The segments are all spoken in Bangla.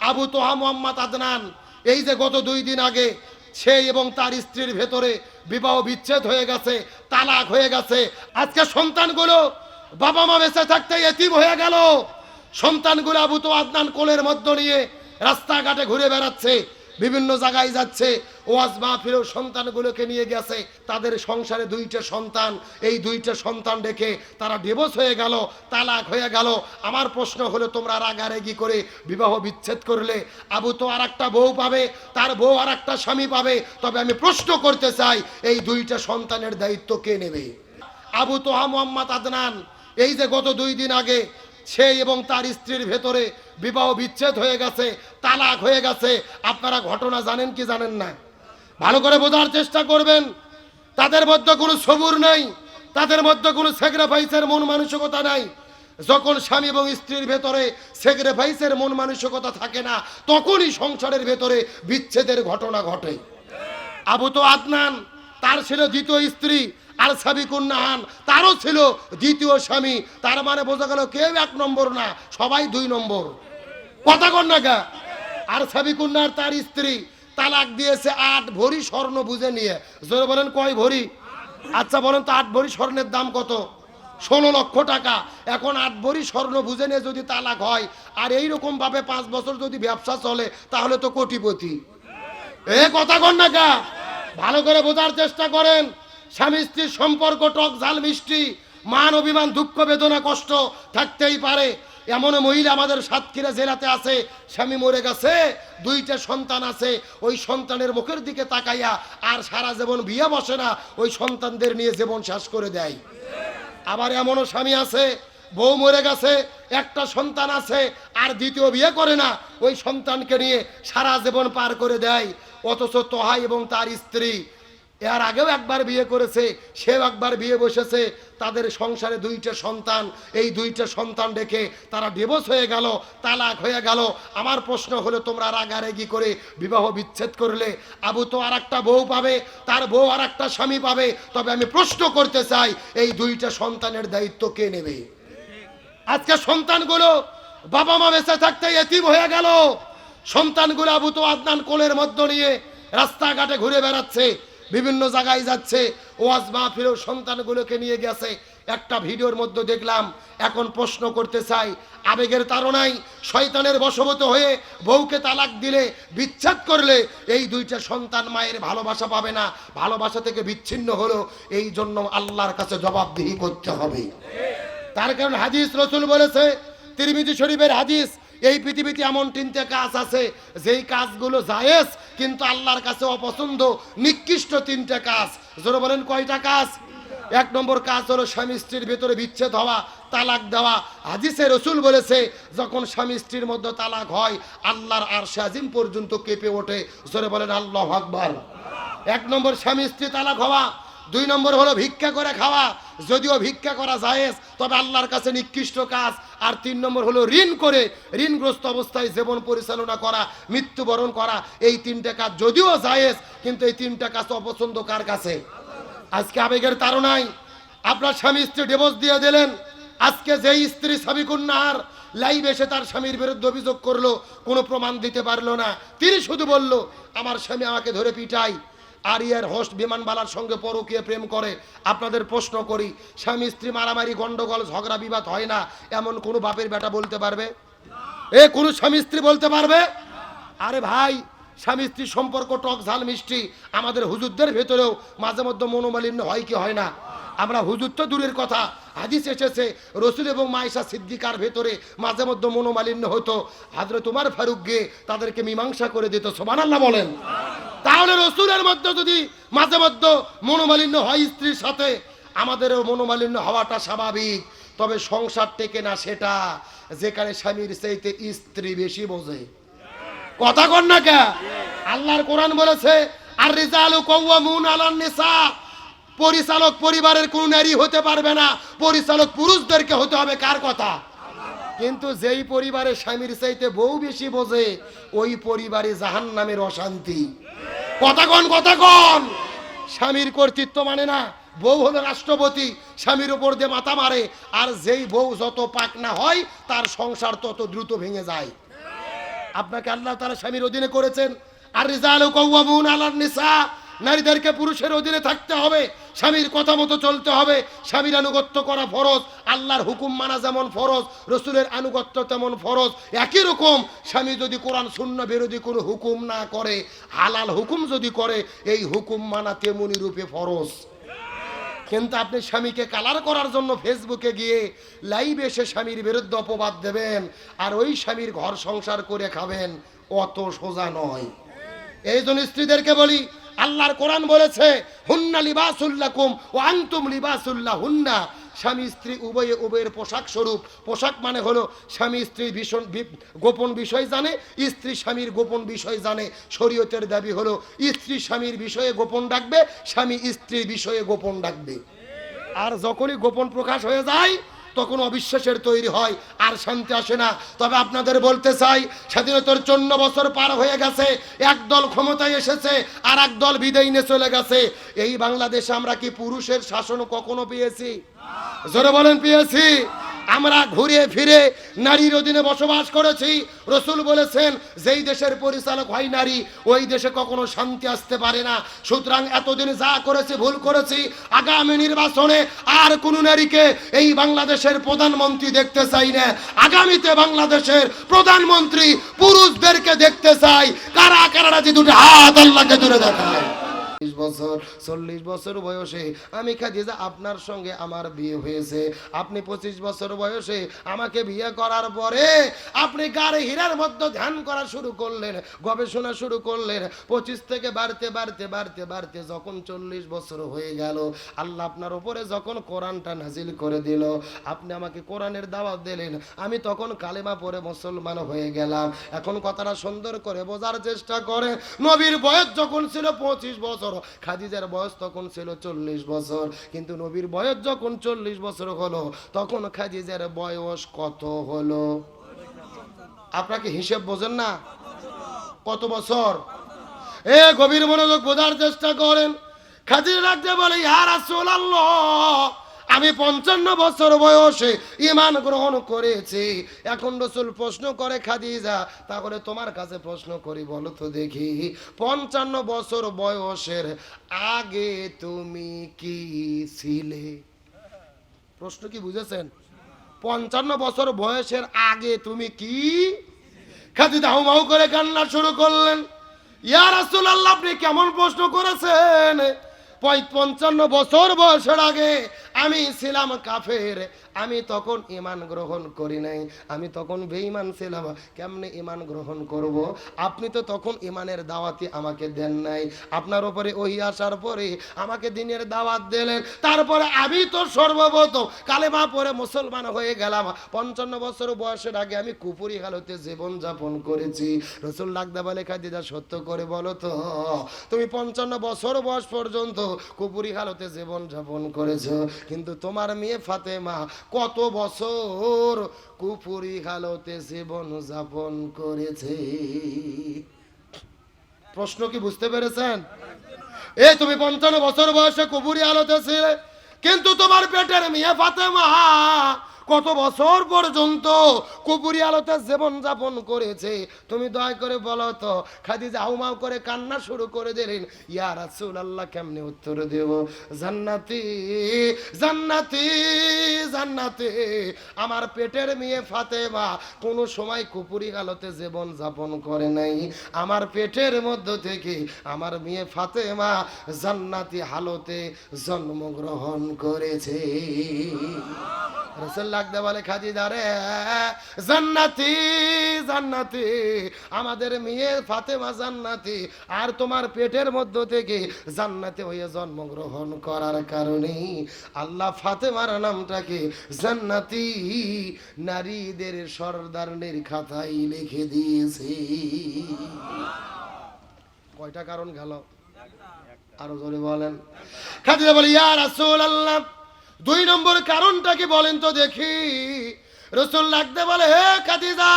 আবু তোহা মোহাম্মদ আদনান, এই যে গত 2 দিন আগে সে এবং তার স্ত্রীর ভেতরে বিবাহ বিচ্ছেদ হয়ে গেছে, তালাক হয়ে গেছে। আজকে সন্তানগুলো বাবা মা বেঁচে থাকতে এতিম হয়ে গেল। সন্তানগুলো আবু তোহা আদনান কোলের মধ্য নিয়ে রাস্তাঘাটে ঘুরে বেড়াচ্ছে, বিভিন্ন জায়গায় যাচ্ছে, ওয়াজ মাহফিলেও সন্তানগুলোকে নিয়ে গেছে। তাদের সংসারে 2টা সন্তান, এই 2টা সন্তান রেখে তারা ডিভোর্স হয়ে গেল, তালাক হয়ে গেল। আমার প্রশ্ন হলো, তোমরা রাগারাগি করে বিবাহ বিচ্ছেদ করলে আবু তো আর একটা বউ পাবে, তার বউ আর একটা স্বামী পাবে। তবে আমি প্রশ্ন করতে চাই, এই 2টা সন্তানের দায়িত্ব কে নেবে? আবু তোহা মোহাম্মদ আদনান, এই যে গত 2 দিন আগে সে এবং তার স্ত্রীর ভেতরে বিবাহ বিচ্ছেদ হয়ে গেছে, তালাক হয়ে গেছে। আপনারা ঘটনা জানেন কি জানেন না? ভালো করে বোঝার চেষ্টা করবেন। তাদের মধ্যে কোনো সবুর নাই, তাদের মধ্যে কোনো স্যাক্রিফাইসের মন মানসিকতা নাই। যখন স্বামী এবং স্ত্রীর ভেতরে স্যাক্রিফাইসের মন মানসিকতা থাকে না, তখনই সংসারের ভেতরে বিচ্ছেদের ঘটনা ঘটে। আবু তো আদনান, তার ছিল 2য় স্ত্রী, আর সাবিকুন নাহান, তারও ছিল 2য় স্বামী। তার মানে বোঝা গেল কেউ 1 নম্বর না, সবাই 2 নম্বর। কথা কন না গা? আর সাবিকুন নাহার তার স্ত্রী তালাক দিয়েছে 8 ভরি স্বর্ণ বুঝে নিয়ে। জোরে বলেন কয় ভরি? আচ্ছা বলেন তো 8 ভরি স্বর্ণের দাম কত? 16 লক্ষ টাকা। এখন 8 ভরি স্বর্ণ বুঝে নিয়ে যদি তালাক হয়, আর এইরকম ভাবে 5 বছর যদি ব্যবসা চলে, তাহলে তো কোটিপতি। এ কথা কন না গা? ভালো করে বোঝার চেষ্টা করেন। স্বামী স্ত্রীর সম্পর্ক টক ঝাল মিষ্টি, মান অভিমান দুঃখ বেদনা কষ্ট থাকতেই পারে। এমন মহিলা আমাদের সাতক্ষীরা জেলাতে আছে, স্বামী মরে গেছে, 2টা সন্তান আছে, ওই সন্তানের মুখের দিকে তাকাইয়া আর সারা জীবন বিয়ে বসে না, ওই সন্তানদের নিয়ে জীবন শেষ করে দেয়। আবার এমনও স্বামী আছে, বউ মরে গেছে, একটা সন্তান আছে, আর 2য় বিয়ে করে না, ওই সন্তানকে নিয়ে সারা জীবন পার করে দেয়। অথচ তোহা এবং তার স্ত্রী এর আগেও একবার বিয়ে করেছে, সেও একবার বিয়ে বসেছে, তাদের সংসারে 2টা সন্তান, এই 2টা সন্তান রেখে তারা ডিভোর্স হয়ে গেল, তালাক হয়ে গেল। আমার প্রশ্ন হলো, তোমরা রাগারাগি করে বিবাহ বিচ্ছেদ করলে আবু তো আর একটা বউ পাবে, তার বউ আর একটা স্বামী পাবে। তবে আমি প্রশ্ন করতে চাই, এই 2টা সন্তানের দায়িত্ব কে নেবে? আজকে সন্তানগুলো বাবা মা বেঁচে থাকতে এতিম হয়ে গেল। সন্তানগুলো আবু তো আদনান কোলের মধ্য নিয়ে রাস্তাঘাটে ঘুরে বেড়াচ্ছে, বিভিন্ন জায়গায় যাচ্ছে, ওয়াজ মাহফিলেও সন্তানগুলোকে নিয়ে গেছে। একটা ভিডিওর মধ্যে দেখলাম। এখন প্রশ্ন করতে চাই, আবেগের তাড়নায় শয়তানের বশবর্তী হয়ে বউকে তালাক দিলে, বিচ্ছেদ করলে এই 2টা সন্তান মায়ের ভালোবাসা পাবে না, ভালোবাসা থেকে বিচ্ছিন্ন হলো। এই জন্য আল্লাহর কাছে জবাবদিহি করতে হবে। তার কারণ হাদিস রাসূল বলেছে, তিরমিজি শরীফের হাদিস, এই পৃথিবীতে এমন 3টে কাজ আছে যেই কাজগুলো জায়েজ কিন্তু আল্লাহর কাছে অপছন্দ, নিকৃষ্ট 3টে কাজ। জোরে বলেন কয়টা কাজ? 1 নম্বর কাজ হলো স্বামী স্ত্রীর ভেতরে বিচ্ছেদ হওয়া, তালাক দেওয়া। হাদিসে রাসূল বলেছে, যখন স্বামী স্ত্রীর মধ্যে তালাক হয়, আল্লাহর আরশে আজিম পর্যন্ত কেঁপে ওঠে। জোরে বলেন আল্লাহু আকবার। 1 নম্বর স্বামী স্ত্রী তালাক হওয়া। 2 নম্বর হলো ভিক্ষা করে খাওয়া, যদিও ভিক্ষা করা জায়েজ, তবে আল্লাহর কাছে নিকৃষ্ট কাজ। আর 3 নম্বর হলো ঋণ করে, ঋণগ্রস্ত অবস্থায় জীবন পরিচালনা করা, মৃত্যুবরণ করা। এই 3টে কাজ যদিও জায়েজ, কিন্তু এই 3টা কাজ অপছন্দ কার কাছে? আজকে আবেগের তাড়নায় আপনার স্বামী স্ত্রী ডিভোর্স দিয়ে দিলেন। আজকে যেই স্ত্রী সাবিকুন নাহার লাইভ এসে তার স্বামীর বিরুদ্ধে অভিযোগ করলো, কোনো প্রমাণ দিতে পারলো না। তিনি শুধু বলল, আমার স্বামী আমাকে ধরে পিটায়, আর ইয়ার হোস্ট বিমানবালার সঙ্গে পরকীয়া প্রেম করে। আপনাদের প্রশ্ন করি, স্বামী স্ত্রী মারামারি গন্ডগোল ঝগড়া বিবাদ হয় না, এমন কোনো বাপের বেটা বলতে পারবে? কোনো স্বামী স্ত্রী বলতে পারবে? আরে ভাই, স্বামী স্ত্রীর সম্পর্ক টক ঝাল মিষ্টি। আমাদের হুজুরদের ভেতরেও মাঝে মধ্যে মনোমালিন্য হয় কি হয় না? আমরা হুজুর তো দূরের কথা, হাদিস এসেছে রাসূল এবং মায়েশা সিদ্দিকার ভেতরে মাঝে মধ্যে মনোমালিন্য হতো। হযরত ওমর ফারুক গিয়ে তাদেরকে মীমাংসা করে দিত। সুবহানাল্লাহ বলেন। তাহলে রাসূলের মধ্যে যদি মাঝে মধ্যে মনোমালিন্য হয় স্ত্রীর সাথে, আমাদেরও মনোমালিন্য হওয়াটা স্বাভাবিক। তবে সংসার টেকে না সেটা যেখানে স্বামীর চাইতে স্ত্রী বেশি বোঝে। কথা কন না কে? আল্লাহর কোরআন বলেছে, আর রিজালু কাওয়ামুন আলান নিসা, পরিচালক পরিবারের কোন নারী হতে পারবে না, পরিচালক পুরুষদেরকে হতে হবে। কার কথা? কিন্তু যেই পরিবারে স্বামীর চাইতে বউ বেশি বোঝে, ওই পরিবারে জাহান্নামের অশান্তি। কথা কন, কথা কন। স্বামীর কর্তৃত্ব মানে না, বউ হলো রাষ্ট্রপতি, স্বামীর উপর দিয়ে মাথা মারে। আর যেই বউ যত পাকনা হয়, তার সংসার তত দ্রুত ভেঙে যায়। আপনাকে আল্লাহ তাআলা স্বামীর অধীনে করেছেন। আর রিজালু কাওয়ামুনা আলান নিসা, নারীদেরকে পুরুষের অধীনে থাকতে হবে, স্বামীর কথা মতো চলতে হবে, স্বামীর আনুগত্য করা ফরজ, আল্লাহর হুকুম মানা যেমন ফরজ, রসুলের আনুগত্য তেমন ফরজ। একই রকম স্বামী যদি কোরআন সুন্নাহ বিরোধী কোনো হুকুম না করে, হালাল হুকুম যদি করে, এই হুকুম মানা তেমনি রূপে ফরজ। কিন্তু আপনি স্বামীকে কালার করার জন্য ফেসবুকে গিয়ে লাইভে এসে স্বামীর বিরুদ্ধে অপবাদ দেবেন আর ওই স্বামীর ঘর সংসার করে খাবেন, অত সোজা নয়। এই জন্য স্ত্রীদেরকে বলি, আল্লাহর কোরআন বলেছে হুন্না লিবাসুল লাকুম ওয়া আনতুম লিবাসুল লাহুন্না। স্বামী স্ত্রী উভয়ে উভয়ের পোশাক স্বরূপ। পোশাক মানে হলো স্বামী স্ত্রীর ভীষণ গোপন বিষয় জানে, স্ত্রী স্বামীর গোপন বিষয় জানে। শরীয়তের দাবি হলো স্ত্রী স্বামীর বিষয়ে গোপন ডাকবে, স্বামী স্ত্রীর বিষয়ে গোপন ডাকবে। আর যখনই গোপন প্রকাশ হয়ে যায় তখন অবিশ্বাসের তৈরি হয়, আর শান্তি আসে না। তবে আপনাদের বলতে চাই, স্বাধীনতার 54 বছর পার হয়ে গেছে, একদল ক্ষমতায় এসেছে আর এক দল বিদায় নিয়ে চলে গেছে। এই বাংলাদেশে আমরা কি পুরুষের শাসন কখনো পেয়েছি? জোরে বলেন, পেয়েছি? আমরা ঘুরে ফিরে নারীর অধীনে বসবাস করেছি। রসুল বলেছেন যেই দেশের পরিচালক হয় নারী, ওই দেশে কখনো শান্তি আসতে পারে না। সুতরাং এতদিন যা করেছি ভুল করেছি, আগামী নির্বাচনে আর কোন নারীকে এই বাংলাদেশের প্রধানমন্ত্রী দেখতে চাই না। আগামীতে বাংলাদেশের প্রধানমন্ত্রী পুরুষদেরকে দেখতে চাই। কারা কারা রাজি দুটো হাত আল্লাহকে দূরে দেখায়। 40 বছর বয়সে আমি খাদিজা আপনার সঙ্গে আমার বিয়ে হয়েছে। আপনি 25 বছর বয়সে আমাকে বিয়ে করার পরে আপনি গাড়ি হীরার মধ্যে ধ্যান করা শুরু করলেন, গবেষণা শুরু করলেন। 25 থেকে বাড়তে বাড়তে বাড়তে বাড়তে যখন 40 বছর হয়ে গেল, আল্লাহ আপনার উপরে যখন কোরআনটা নাজিল করে দিল, আপনি আমাকে কোরআনের দাওয়াত দিলেন, আমি তখন কালেমা পড়ে মুসলমান হয়ে গেলাম। এখন কথাটা সুন্দর করে বোঝার চেষ্টা করে। নবীর বয়স যখন ছিল 25 বছর, খাদিজার বয়স তখন ছিল 40 বছর। কিন্তু নবীর বয়স যখন 40 বছর হলো, তখন খাদিজার বয়স কত হলো? আপনাকে হিসেব বোঝেন না? কত বছর? গভীর মনোযোগ বোঝার চেষ্টা করেন। খাদিজা রাখতে বলে, ইয়া রাসূলুল্লাহ, আমি 55 বছর বয়সে ঈমান গ্রহণ করেছি। এখন রাসূল প্রশ্ন করে, খাদিজা তাহলে তোমার কাছে প্রশ্ন করি, বলো তো দেখি 55 বছর বয়সের আগে তুমি কি ছিলে? প্রশ্ন কি বুঝেছেন? 55 বছর বয়সের আগে তুমি কি? খাদিজা হাউমাউ করে কান্না শুরু করলেন। ইয়া রাসূলুল্লাহ, আপনি কেমন প্রশ্ন করেছেন? 55 বছর বয়সের আগে আমি ছিলাম কাফের, আমি তখন ঈমান গ্রহণ করি নাই, আমি তখন বেঈমান ছিলাম। কেমনে ঈমান গ্রহণ করব? আপনি তো তখন ঈমানের দাওয়াতই আমাকে দেন নাই। আপনার উপরে ওহী আসার পরে আমাকে দ্বীনের দাওয়াত দিলেন, তারপরে আমি তো সর্বপ্রথম কালেমা পড়ে মুসলমান হয়ে গেলাম। 55 বছর বয়সের আগে আমি কুফরি হালতে জীবন যাপন করেছি। রাসূল ডাকতে বলে, খাদিজা সত্য করে বলো তো, তুমি 55 বছর বয়স পর্যন্ত কুফরি হালতে জীবন যাপন করেছো, কিন্তু তোমার মেয়ে ফাতেমা কত বছর কুফরি হালতে জীবন যাপন করেছে? প্রশ্ন কি বুঝতে পেরেছেন? তুমি 55 বছর বয়সে কুফরি হালতে ছিলে, কিন্তু তোমার পেটের মেয়ে ফাতেমা কত বছর পর্যন্ত কুফরি হালতে জীবন যাপন করেছে? তুমি দয়া করে বলো তো। খাদিজা হাউমাউ করে কান্না শুরু করে দিলেন। ইয়া রাসূলুল্লাহ, কেমনে উত্তর দেব? জান্নাতি জান্নাতি জান্নাতি, আমার পেটের মেয়ে ফাতেমা কোনো সময় কুফরি হালতে জীবন যাপন করে নাই। আমার পেটের মধ্য থেকে আমার মেয়ে ফাতেমা জান্নাতি হালতে জন্মগ্রহণ করেছে। রাসূল লাগতে বলে, খাদিজা রে, জান্নাতি জান্নাতি, আমাদের মেয়ে ফাতেমা জান্নাতি, আর তোমার পেটের মধ্য থেকে জান্নাতে হয়ে জন্মগ্রহণ করার কারণে আল্লাহ ফাতেমার নামটাকে জান্নাতি নারীদের সরদারনির খাতায় লিখে দিয়েছে। কয়টা কারণ গেল? আরো জোরে বলেন। খাদিজা বলে, ইয়া রাসূলুল্লাহ, 2 নম্বর কারণটা কি বলেন তো দেখি? রাসূল লাগতে বলে, হে খাদিজা,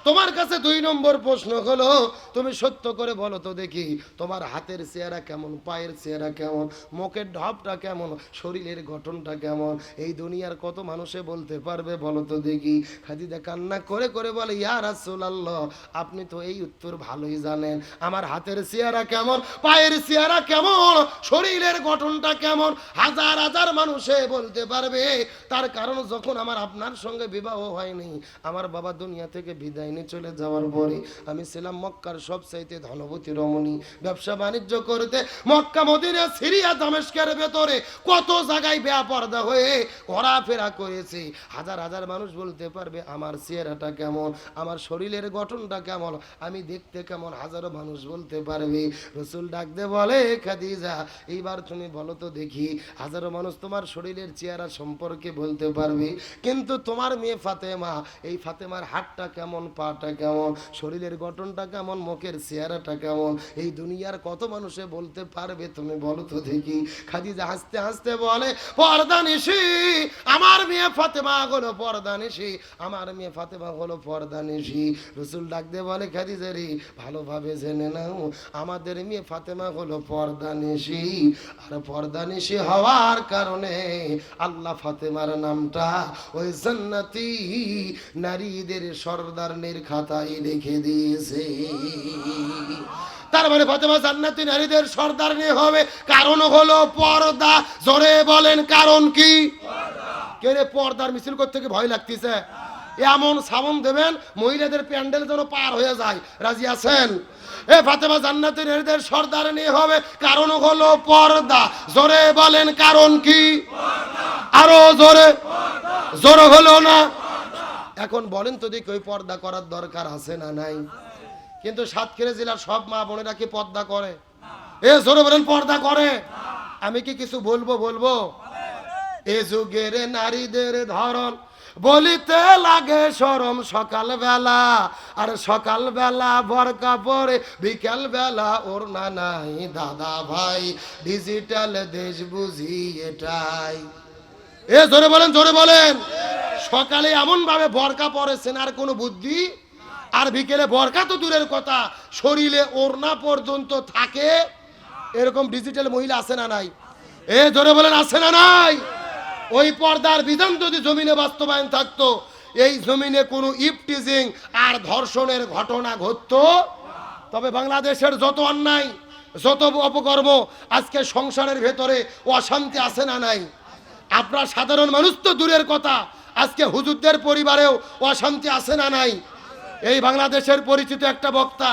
তোমার কাছে 2 নম্বর প্রশ্ন হলো, তুমি সত্য করে বলো তো দেখি, তোমার হাতের চেহারা কেমন, পায়ের চেহারা কেমন, মুখের ঢপটা কেমন, শরীরের গঠনটা কেমন, এই দুনিয়ার কত মানুষে বলতে পারবে বলো তো দেখি। খাদিজা কান্না করে করে বলে, ইয়া রাসূলুল্লাহ, আপনি তো এই উত্তর ভালোই জানেন, আমার হাতের চেহারা কেমন, পায়ের চেহারা কেমন, শরীরের গঠনটা কেমন, হাজার হাজার মানুষে বলতে পারবে। তার কারণ যখন আমার আপনার সঙ্গে বিবাহ হয়নি, আমার বাবা দুনিয়া থেকে বিদায় নিয়ে চলে যাওয়ার পরে আমি ছিলাম মক্কার সবচাইতে ধনবতী রমণী, ব্যবসা বাণিজ্য করতে মক্কা, মদিনা, সিরিয়া, দামেস্কের ভেতরে কত জায়গায় বেপরদা হয়ে ঘোরাফেরা করেছি। হাজার হাজার মানুষ বলতে পারবে আমার চেহারাটা কেমন, আমার শরীরের গঠনটা কেমন, আমি দেখতে কেমন, হাজারো মানুষ বলতে পারবে। রাসূল ডাকতে বলে, খাদিজা, এইবার তুমি বলো তো দেখি, হাজারো মানুষ তোমার শরীরের চেহারা সম্পর্কে বলতে পারবে, কিন্তু তোমার মেয়ে ফাতেমা, এই ফাতেমার হাতটা কেমন, পাটা কেমন, শরীরের গঠনটা কেমন, মুখের চেহারাটা কেমন, এই দুনিয়ার কত মানুষে বলতে পারবে, তুমি বলো তো দেখি। খাদিজা হাসতে হাসতে বলে, পর্দানিশী আমার মেয়ে ফাতেমা হলো পর্দানিশী, আমার মেয়ে ফাতেমা হলো পর্দানিশী। রাসূল ডাকতে বলে, খাদিজা রে, ভালোভাবে জেনে নাও, আমাদের মেয়ে ফাতেমা হলো পর্দানিশী, আর পর্দানিশী হওয়ার কারণে আল্লাহ ফাতেমার নামটা ওই জান্নাতি নারীদের সরদারনির খাতায় লিখে দিয়েছে। তার মানে ফাতেমা জান্নাতি নারীদের সরদারনি হবে, কারণ হলো পর্দা। জোরে বলেন, কারণ কি? কে রে, পর্দার মিছিল করতে কি ভয় লাগতেছে? এমন সাবন দেবেন মহিলাদের প্যান্ডেল যেন পার হয়ে যায়। রাজি আছেন? এ ফাতেমা জান্নাতি নারীদের সরদারনি হবে, কারণ হলো পর্দা। জোরে বলেন, কারণ কি? আরো জোরে, জোরে হলো না। এখন বলেন তো দেখি, ওই পর্দা করার দরকার আছে না নাই? কিন্তু সাতক্ষীরা জেলার সব মা বোনেরা কি পর্দা করে? এ জোরে বলেন, পর্দা করে? আমি কি কিছু বলবো? এ যুগের নারীদের ধরন বলিতে লাগে শরম, সকাল বেলা আর সকাল বেলা বরকা পরে, বিকাল বেলা ওড়না নাই, দাদা ভাই ডিজিটাল দেশ বুঝি এটাই। এ জোরে বলেন, জোরে বলেন। সকালে এমন ভাবে বরকা পরেছেন আর কোনো বুদ্ধি, আর বিকেলে বরকা তো দূরের কথা, শরীরে ওড়না পর্যন্ত থাকে, এরকম ডিজিটাল মহিলা আছে না নাই? এ জোরে বলেন, আছে না নাই? ওই পর্দার বিধান যদি জমিনে বাস্তবায়ন থাকতো, এই জমিনে কোনো ইফটিজিং আর ধর্ষণের ঘটনা ঘটতো। তবে বাংলাদেশের যত অন্যায়, যত অপকর্ম, আজকে সংসারের ভেতরে অশান্তি আছে না নাই? আপনার সাধারণ মানুষ তো দূরের কথা, আজকে হুজুরদের পরিবারেও অশান্তি আছে না নাই? এই বাংলাদেশের পরিচিত একটা বক্তা